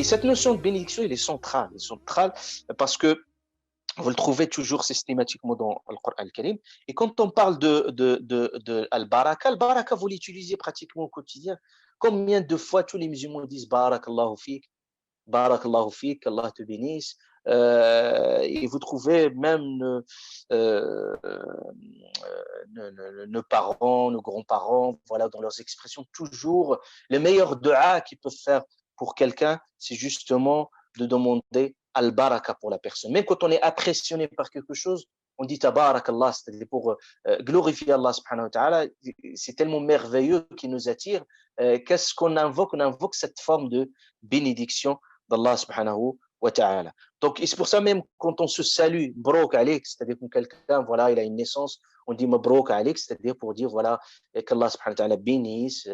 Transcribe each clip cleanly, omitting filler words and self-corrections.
Et cette notion de bénédiction, elle est centrale parce que vous le trouvez toujours systématiquement dans le Coran al-Karim. Et quand on parle de al-baraka, vous l'utilisez pratiquement au quotidien. Combien de fois tous les musulmans disent barakallahu fik, Allah te bénisse. Et vous trouvez même nos parents, nos grands-parents, voilà, dans leurs expressions, toujours le meilleur dua qu'ils peuvent faire pour quelqu'un, c'est justement de demander al-baraka pour la personne. Même quand on est impressionné par quelque chose, on dit tabarakallah, c'est-à-dire pour glorifier Allah subhanahu wa ta'ala. C'est tellement merveilleux qui nous attire. Qu'est-ce qu'on invoque? On invoque cette forme de bénédiction d'Allah subhanahu wa ta'ala. Donc, c'est pour ça même quand on se salue, brok alik, c'est-à-dire que quelqu'un, voilà, il a une naissance, on dit mabrok alik, c'est-à-dire pour dire, voilà, qu'Allah subhanahu wa ta'ala bénisse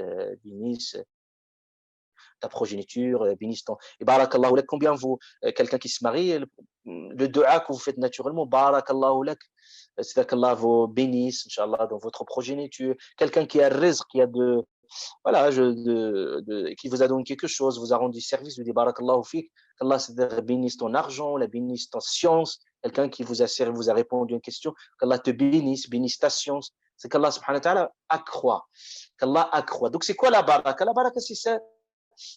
ta progéniture, bénisse ton. Et barakallahu lak, combien vous, quelqu'un qui se marie, le dua que vous faites naturellement, barakallahu lak, c'est-à-dire qu'Allah vous bénisse, Inch'Allah, dans votre progéniture. Quelqu'un qui a rizq, qui a voilà, qui vous a donné quelque chose, vous a rendu service, vous dit barakallahu fik, qu'Allah bénisse ton argent, la bénisse ton science. Quelqu'un qui vous a servi, vous a répondu à une question, qu'Allah te bénisse ta science. C'est qu'Allah subhanahu wa ta'ala accroît. Qu'Allah accroît. Donc, c'est quoi la baraka? La baraka, c'est ça.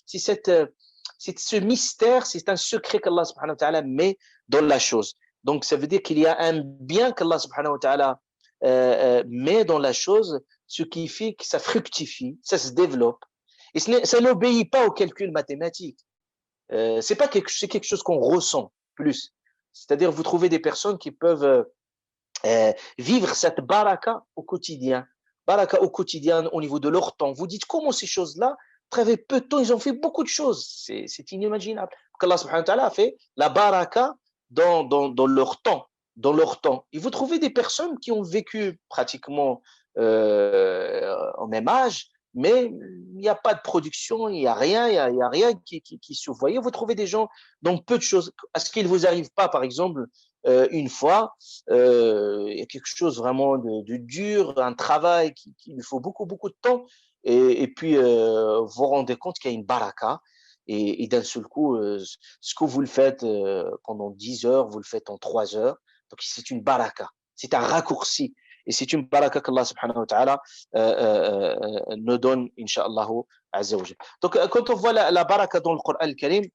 C'est ce mystère, c'est un secret qu'Allah subhanahu wa ta'ala met dans la chose. Donc, ça veut dire qu'il y a un bien qu'Allah subhanahu wa ta'ala met dans la chose, ce qui fait que ça fructifie, ça se développe. Et ça n'obéit pas au calcul mathématique. C'est quelque chose qu'on ressent plus. C'est-à-dire, vous trouvez des personnes qui peuvent vivre cette baraka au quotidien. Baraka au quotidien au niveau de leur temps. Vous dites comment ces choses-là, très peu de temps, ils ont fait beaucoup de choses. C'est inimaginable. Qu'Allah subhanahu wa ta'ala a fait la baraka dans leur temps. Dans leur temps. Et vous trouvez des personnes qui ont vécu pratiquement au même âge, mais il n'y a pas de production, il n'y a rien, il y a rien qui se voit. Vous trouvez des gens dont peu de choses. Est-ce qu'il ne vous arrive pas, par exemple, une fois, il y a quelque chose vraiment de dur, un travail qui lui faut beaucoup, beaucoup de temps, et puis vous vous rendez compte qu'il y a une baraka, et d'un seul coup, ce que vous le faites pendant 10 heures, vous le faites en 3 heures. Donc, c'est une baraka, c'est un raccourci. Et c'est une baraka qu'Allah subhanahu wa ta'ala nous donne, incha'Allah, azza wa jal. Donc, quand on voit la baraka dans le Coran al-Karim,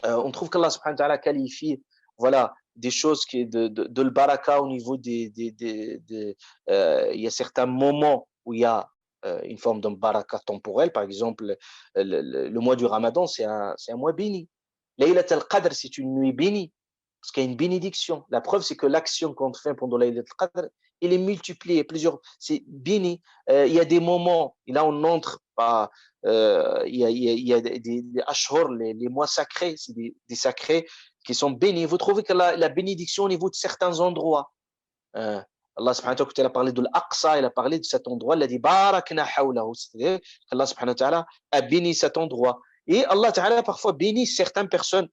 on trouve qu'Allah subhanahu wa ta'ala qualifie, voilà, des choses qui de le baraka au niveau il y a certains moments où il y a une forme de baraka temporelle. Par exemple, le mois du Ramadan, c'est un mois béni. Laylat al-Qadr, c'est une nuit bénie, parce qu'il y a une bénédiction. La preuve, c'est que l'action qu'on fait pendant Laylat al-Qadr, il est multiplié, c'est béni. Il y a des moments, et là on entre pas, il y a des ashhur, les mois sacrés, c'est des sacrés qui sont bénis. Vous trouvez que la bénédiction au niveau de certains endroits, Allah subhanahu wa ta'ala a parlé de l'Aqsa, il a parlé de cet endroit, il a dit barakna hawlahu, c'est-à-dire qu'Allah subhanahu wa ta'ala a béni cet endroit. Et Allah ta'ala a parfois béni certaines personnes.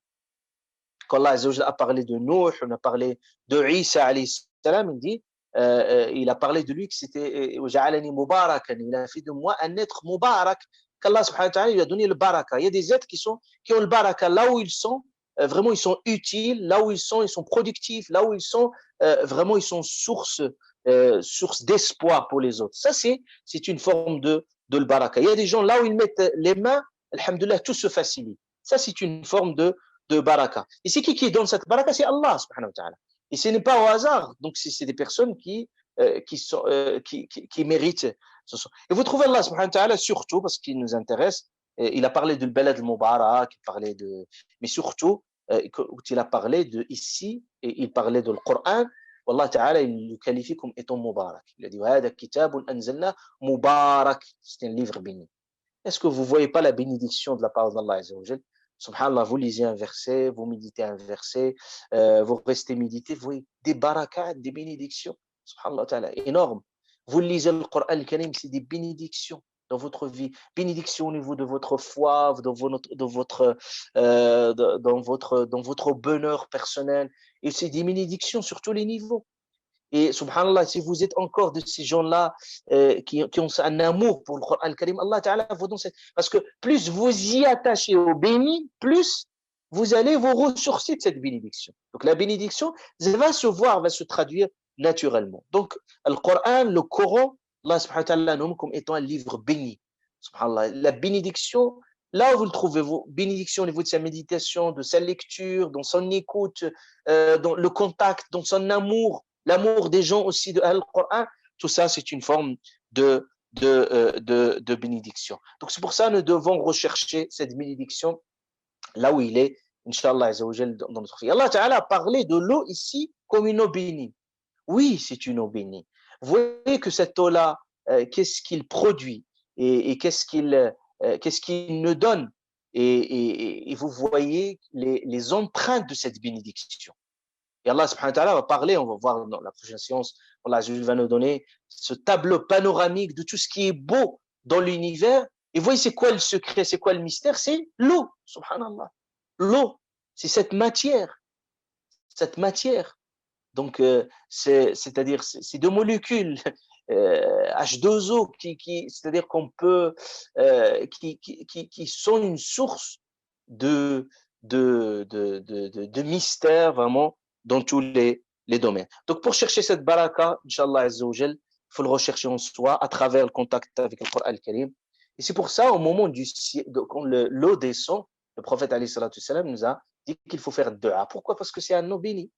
Quand Allah a parlé de Nuh, on a parlé de Isa alayhi salam, il dit, il a parlé de lui que c'était ja'alani mubarakan, il a fait de moi un être mubarak, qu'Allah subhanahu wa ta'ala lui a donné le baraka. Il y a des êtres qui ont le baraka là où ils sont, vraiment ils sont utiles, là où ils sont productifs, là où ils sont, vraiment ils sont source d'espoir pour les autres. Ça c'est une forme de le baraka. Il y a des gens là où ils mettent les mains, alhamdoulilah, tout se facilite. Ça c'est une forme de baraka. Et c'est qui donne cette baraka? C'est Allah subhanahu wa ta'ala. Et ce n'est pas au hasard. Donc, c'est des personnes qui méritent. Et vous trouvez Allah subhanahu wa ta'ala, surtout, parce qu'il nous intéresse, il a parlé de balad al-Mubarak, mais surtout, quand il a parlé de ici, et il parlait de le Coran, Allah ta'ala, il le qualifie comme étant Mubarak. Il a dit, Hada kitabun anzalna Mubarak. C'est un livre béni. Est-ce que vous ne voyez pas la bénédiction de la part d'Allah azza wa jal? Subhanallah, vous lisez un verset, vous méditez un verset, vous restez méditer, vous voyez des barakat, des bénédictions. Subhanallah ta'ala, énorme. Vous lisez le Coran al-Karim, c'est des bénédictions dans votre vie. Bénédictions au niveau de votre foi, dans votre bonheur personnel. Et c'est des bénédictions sur tous les niveaux. Et subhanallah, si vous êtes encore de ces gens-là qui ont un amour pour le Coran al-Karim, Allah Ta'ala vous donne parce que plus vous y attachez au béni, plus vous allez vous ressourcer de cette bénédiction. Donc la bénédiction va se voir, va se traduire naturellement. Donc le Coran, Allah subhanahu wa ta'ala nomme comme étant un livre béni. Subhanallah, la bénédiction, là où vous le trouvez, vous, bénédiction au niveau de sa méditation, de sa lecture, dans son écoute, dans le contact, dans son amour, l'amour des gens aussi de Al-Coran, tout ça, c'est une forme de bénédiction. Donc, c'est pour ça que nous devons rechercher cette bénédiction là où il est, Inch'Allah, dans notre vie. Allah Ta'ala a parlé de l'eau ici comme une eau bénie. Oui, c'est une eau bénie. Vous voyez que cette eau-là, qu'est-ce qu'il produit et qu'est-ce qu'il nous donne et vous voyez les empreintes de cette bénédiction. Et Allah subhanahu wa ta'ala va parler, on va voir dans la prochaine séance, Allah va nous donner ce tableau panoramique de tout ce qui est beau dans l'univers. Et vous voyez, c'est quoi le secret, c'est quoi le mystère? C'est l'eau, subhanallah. L'eau, c'est cette matière. Cette matière. Donc, c'est-à-dire, c'est deux molécules, H2O, c'est-à-dire qu'on peut, qui sont une source de, de mystère vraiment dans tous les domaines. Donc, pour chercher cette baraka, Inch'Allah Azzawajal, il faut le rechercher en soi à travers le contact avec le Coran al-Karim. Et c'est pour ça, au moment quand l'eau descend, le prophète alayhi salatu salam nous a dit qu'il faut faire dua. Pourquoi? Parce que c'est un eau béni.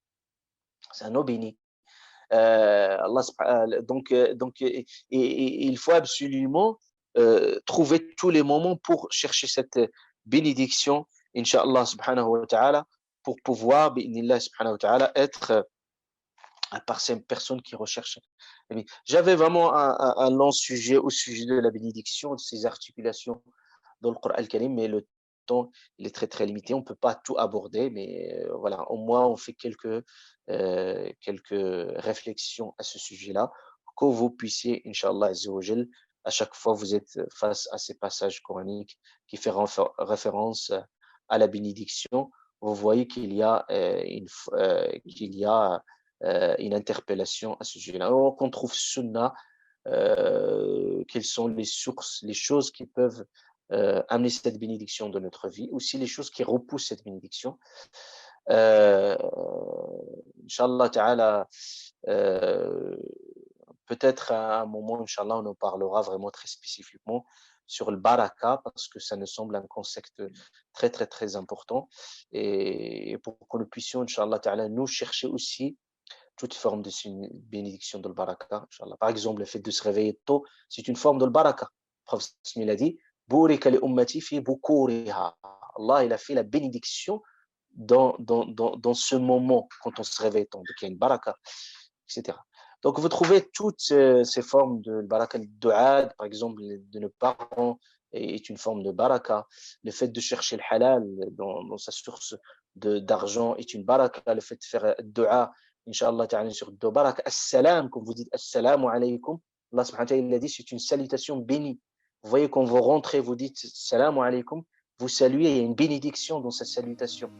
C'est un eau béni. Donc, il faut absolument trouver tous les moments pour chercher cette bénédiction, Inch'Allah subhanahu wa ta'ala, pour pouvoir, bi'inillah subhanahu wa ta'ala, être par ces personnes qui recherchent. J'avais vraiment un long sujet au sujet de la bénédiction, de ses articulations dans le Coran al-Karim, mais le temps il est très très limité. On ne peut pas tout aborder, mais voilà, au moins on fait quelques réflexions à ce sujet-là, que vous puissiez, Inch'Allah Azzawajal, à chaque fois vous êtes face à ces passages coraniques qui font référence à la bénédiction, vous voyez qu'il y a une interpellation à ce sujet-là. Alors qu'on trouve Sunna, quelles sont les sources, les choses qui peuvent amener cette bénédiction dans notre vie, aussi les choses qui repoussent cette bénédiction. Inch'Allah ta'ala, peut-être à un moment, Inch'Allah, on en parlera vraiment très spécifiquement sur le baraka, parce que ça nous semble un concept très, très, très important. Et pour que nous puissions, Inch'Allah ta'ala, nous chercher aussi toute forme de bénédiction de baraka, Inch'Allah. Par exemple, le fait de se réveiller tôt, c'est une forme de baraka. Le prophète a dit, Bourika li ummati fi bukuriha. Allah, il a fait la bénédiction dans ce moment, quand on se réveille tôt. Donc, il y a une baraka, etc. Donc, vous trouvez toutes ces formes de baraka, le du'a, par exemple, de nos parents, est une forme de baraka. Le fait de chercher le halal dans sa source d'argent est une baraka. Le fait de faire du'a, Inch'Allah ta'ala, sur de baraka, as-salam, comme vous dites, assalamu alaykum, Allah subhanahu wa ta'ala, il a dit, c'est une salutation bénie. Vous voyez, quand vous rentrez, vous dites, salamu alaykum, vous saluez, il y a une bénédiction dans cette salutation.